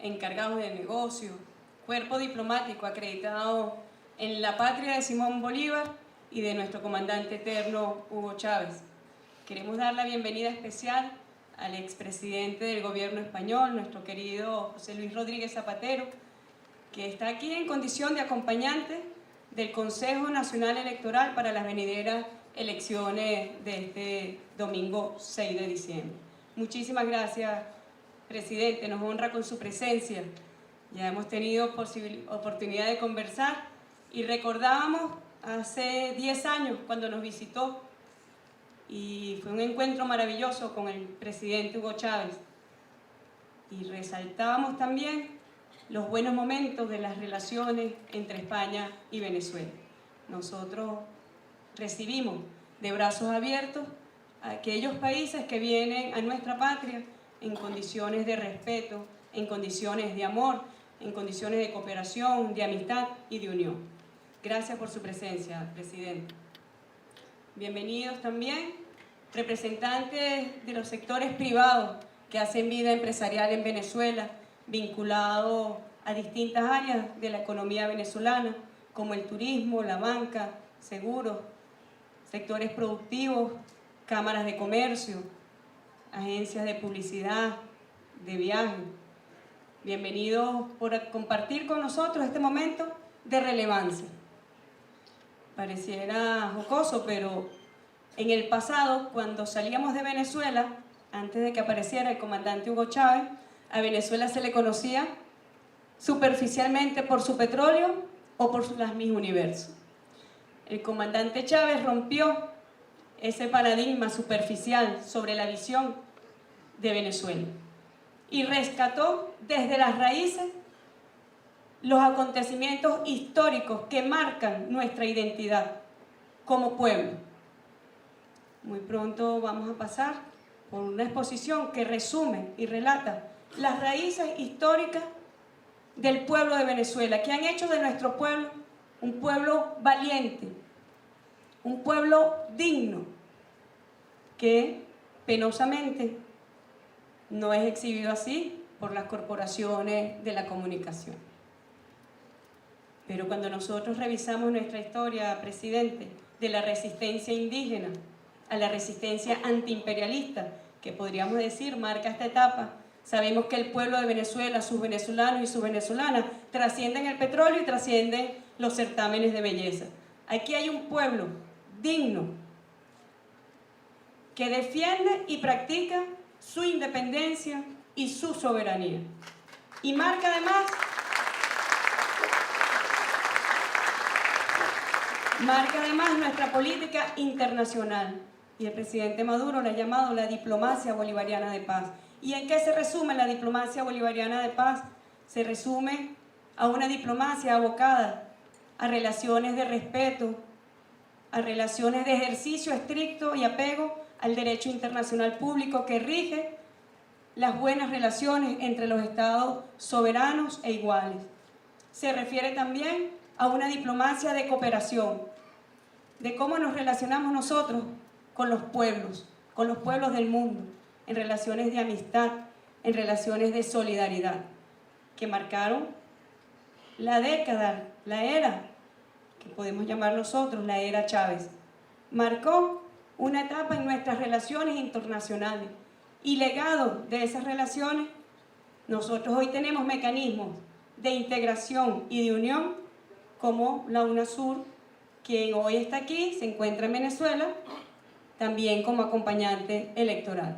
encargados de negocio, cuerpo diplomático acreditado en la patria de Simón Bolívar y de nuestro comandante eterno Hugo Chávez. Queremos dar la bienvenida especial al expresidente del gobierno español, nuestro querido José Luis Rodríguez Zapatero, que está aquí en condición de acompañante del Consejo Nacional Electoral para las venideras elecciones de este domingo 6 de diciembre. Muchísimas gracias, presidente, nos honra con su presencia. Ya hemos tenido oportunidad de conversar y recordábamos hace 10 años cuando nos visitó y fue un encuentro maravilloso con el presidente Hugo Chávez. Y resaltábamos también los buenos momentos de las relaciones entre España y Venezuela. Nosotros recibimos de brazos abiertos a aquellos países que vienen a nuestra patria en condiciones de respeto, en condiciones de amor, en condiciones de cooperación, de amistad y de unión. Gracias por su presencia, presidente. Bienvenidos también representantes de los sectores privados que hacen vida empresarial en Venezuela, vinculados a distintas áreas de la economía venezolana, como el turismo, la banca, seguros, sectores productivos, cámaras de comercio, agencias de publicidad, de viaje. Bienvenidos por compartir con nosotros este momento de relevancia. Pareciera jocoso, pero en el pasado, cuando salíamos de Venezuela, antes de que apareciera el comandante Hugo Chávez, a Venezuela se le conocía superficialmente por su petróleo o por su Las Mis Universo. El comandante Chávez rompió ese paradigma superficial sobre la visión de Venezuela y rescató desde las raíces los acontecimientos históricos que marcan nuestra identidad como pueblo. Muy pronto vamos a pasar por una exposición que resume y relata las raíces históricas del pueblo de Venezuela, que han hecho de nuestro pueblo un pueblo valiente, un pueblo digno, que penosamente no es exhibido así por las corporaciones de la comunicación. Pero cuando nosotros revisamos nuestra historia, presidente, de la resistencia indígena a la resistencia antiimperialista, que podríamos decir marca esta etapa, sabemos que el pueblo de Venezuela, sus venezolanos y sus venezolanas, trascienden el petróleo y trascienden los certámenes de belleza. Aquí hay un pueblo digno que defiende y practica su independencia y su soberanía. Y marca además nuestra política internacional. Y el presidente Maduro la ha llamado la diplomacia bolivariana de paz. ¿Y en qué se resume la diplomacia bolivariana de paz? Se resume a una diplomacia abocada a relaciones de respeto, a relaciones de ejercicio estricto y apego al derecho internacional público que rige las buenas relaciones entre los estados soberanos e iguales. Se refiere también a una diplomacia de cooperación, de cómo nos relacionamos nosotros con los pueblos del mundo, en relaciones de amistad, en relaciones de solidaridad, que marcaron la década, la era, que podemos llamar nosotros la era Chávez. Marcó una etapa en nuestras relaciones internacionales y legado de esas relaciones, nosotros hoy tenemos mecanismos de integración y de unión como la UNASUR, quien hoy está aquí, se encuentra en Venezuela, también como acompañante electoral.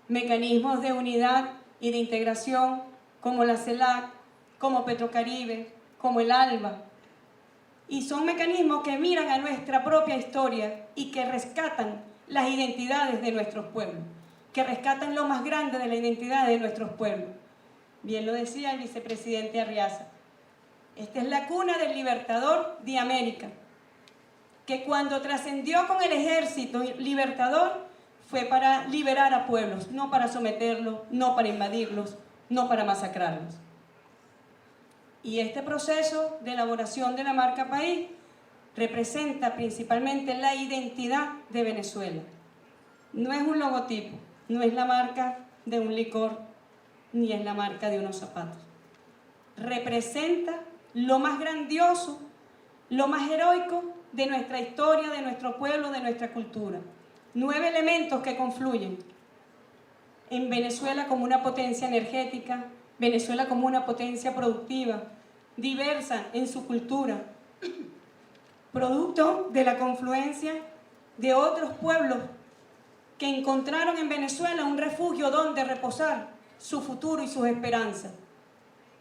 Mecanismos de unidad y de integración como la CELAC, como Petrocaribe, como el ALBA. Y son mecanismos que miran a nuestra propia historia y que rescatan las identidades de nuestros pueblos, que rescatan lo más grande de la identidad de nuestros pueblos. Bien lo decía el vicepresidente Arriaza. Esta es la cuna del libertador de América, que cuando trascendió con el ejército libertador fue para liberar a pueblos, no para someterlos, no para invadirlos, no para masacrarlos. Y este proceso de elaboración de la marca país representa principalmente la identidad de Venezuela. No es un logotipo, no es la marca de un licor, ni es la marca de unos zapatos. Representa lo más grandioso, lo más heroico de nuestra historia, de nuestro pueblo, de nuestra cultura. 9 elementos que confluyen en Venezuela como una potencia energética, Venezuela como una potencia productiva, diversa en su cultura, producto de la confluencia de otros pueblos que encontraron en Venezuela un refugio donde reposar su futuro y sus esperanzas.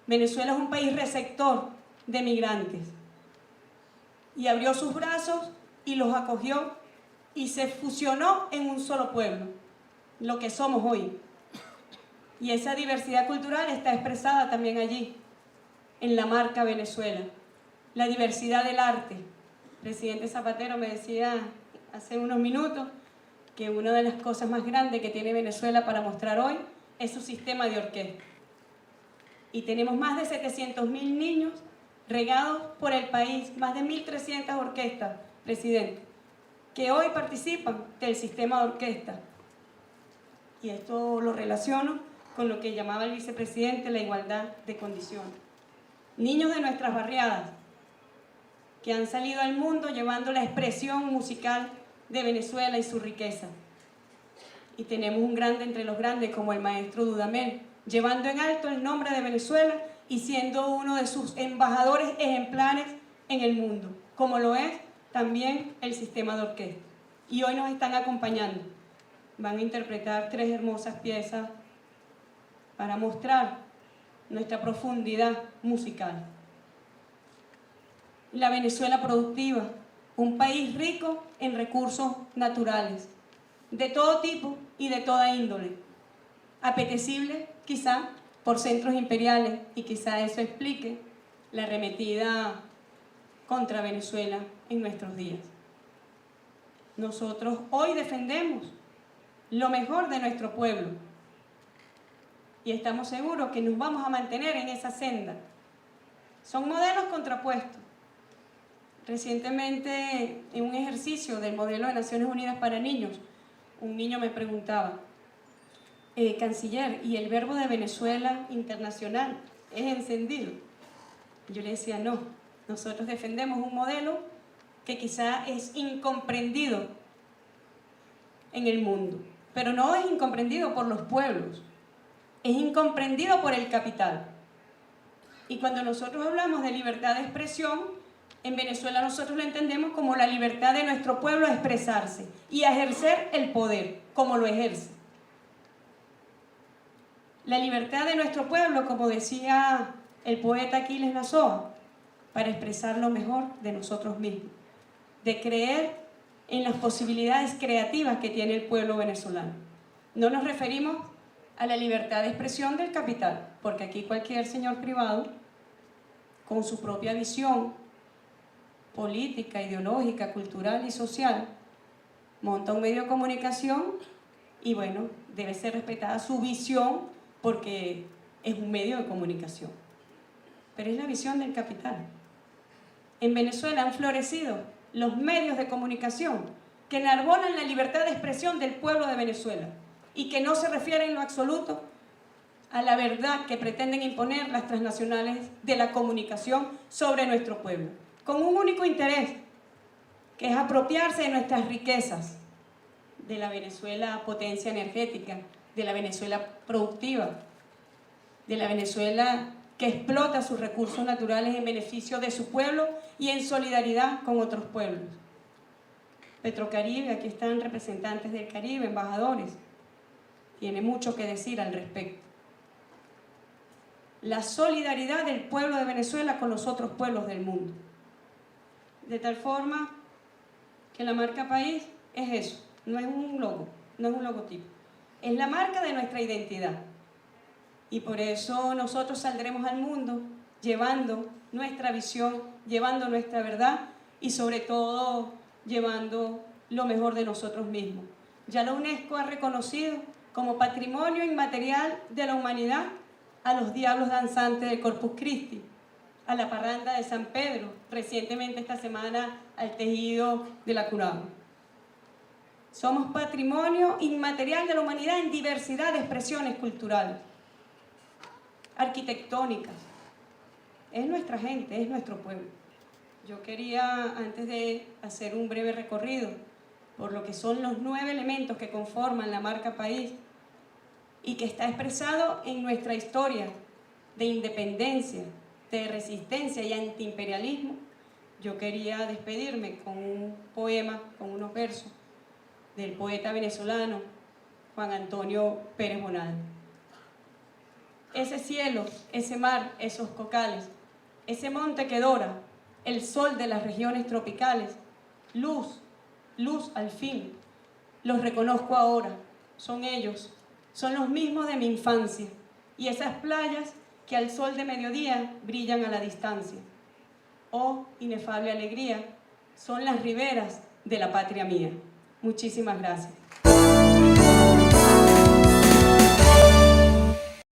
Venezuela es un país receptor de migrantes y abrió sus brazos y los acogió y se fusionó en un solo pueblo, lo que somos hoy. Y esa diversidad cultural está expresada también allí, en la marca Venezuela. La diversidad del arte. El presidente Zapatero me decía hace unos minutos que una de las cosas más grandes que tiene Venezuela para mostrar hoy es su sistema de orquesta. Y tenemos más de 700.000 niños regados por el país, más de 1.300 orquestas, presidente, que hoy participan del sistema de orquesta. Y esto lo relaciono con lo que llamaba el vicepresidente la igualdad de condiciones. Niños de nuestras barriadas que han salido al mundo llevando la expresión musical de Venezuela y su riqueza. Y tenemos un grande entre los grandes como el maestro Dudamel, llevando en alto el nombre de Venezuela y siendo uno de sus embajadores ejemplares en el mundo, como lo es también el sistema de orquesta. Y hoy nos están acompañando. Van a interpretar 3 hermosas piezas para mostrar nuestra profundidad musical. La Venezuela productiva, un país rico en recursos naturales, de todo tipo y de toda índole, apetecible quizá por centros imperiales, y quizá eso explique la arremetida contra Venezuela en nuestros días. Nosotros hoy defendemos lo mejor de nuestro pueblo y estamos seguros que nos vamos a mantener en esa senda. Son modelos contrapuestos. Recientemente, en un ejercicio del modelo de Naciones Unidas para niños, un niño me preguntaba: canciller, ¿y el verbo de Venezuela internacional es encendido? Yo le decía, no, nosotros defendemos un modelo que quizá es incomprendido en el mundo, pero no es incomprendido por los pueblos, es incomprendido por el capital. Y cuando nosotros hablamos de libertad de expresión, en Venezuela nosotros lo entendemos como la libertad de nuestro pueblo a expresarse y a ejercer el poder, como lo ejerce. La libertad de nuestro pueblo, como decía el poeta Aquiles Nazoa, para expresar lo mejor de nosotros mismos, de creer en las posibilidades creativas que tiene el pueblo venezolano. No nos referimos a la libertad de expresión del capital, porque aquí cualquier señor privado, con su propia visión política, ideológica, cultural y social, monta un medio de comunicación y bueno, debe ser respetada su visión porque es un medio de comunicación. Pero es la visión del capital. En Venezuela han florecido los medios de comunicación que enarbolan la libertad de expresión del pueblo de Venezuela y que no se refieren en lo absoluto a la verdad que pretenden imponer las transnacionales de la comunicación sobre nuestro pueblo, con un único interés, que es apropiarse de nuestras riquezas, de la Venezuela potencia energética, de la Venezuela productiva, de la Venezuela que explota sus recursos naturales en beneficio de su pueblo y en solidaridad con otros pueblos. Petrocaribe, aquí están representantes del Caribe, embajadores, tiene mucho que decir al respecto. La solidaridad del pueblo de Venezuela con los otros pueblos del mundo. De tal forma que la marca país es eso, no es un logo, no es un logotipo, es la marca de nuestra identidad. Y por eso nosotros saldremos al mundo llevando nuestra visión, llevando nuestra verdad y sobre todo llevando lo mejor de nosotros mismos. Ya la UNESCO ha reconocido como patrimonio inmaterial de la humanidad a los diablos danzantes del Corpus Christi, a la parranda de San Pedro, recientemente esta semana al tejido de la Curama. Somos patrimonio inmaterial de la humanidad en diversidad de expresiones culturales. arquitectónicas. Es nuestra gente, es nuestro pueblo. Yo quería, antes de hacer un breve recorrido por lo que son los 9 elementos que conforman la marca país y que está expresado en nuestra historia de independencia, de resistencia y antiimperialismo, yo quería despedirme con un poema, con unos versos del poeta venezolano Juan Antonio Pérez Bonal. Ese cielo, ese mar, esos cocales, ese monte que dora, el sol de las regiones tropicales, luz, luz al fin, los reconozco ahora, son ellos, son los mismos de mi infancia, y esas playas que al sol de mediodía brillan a la distancia. Oh, inefable alegría, son las riberas de la patria mía. Muchísimas gracias.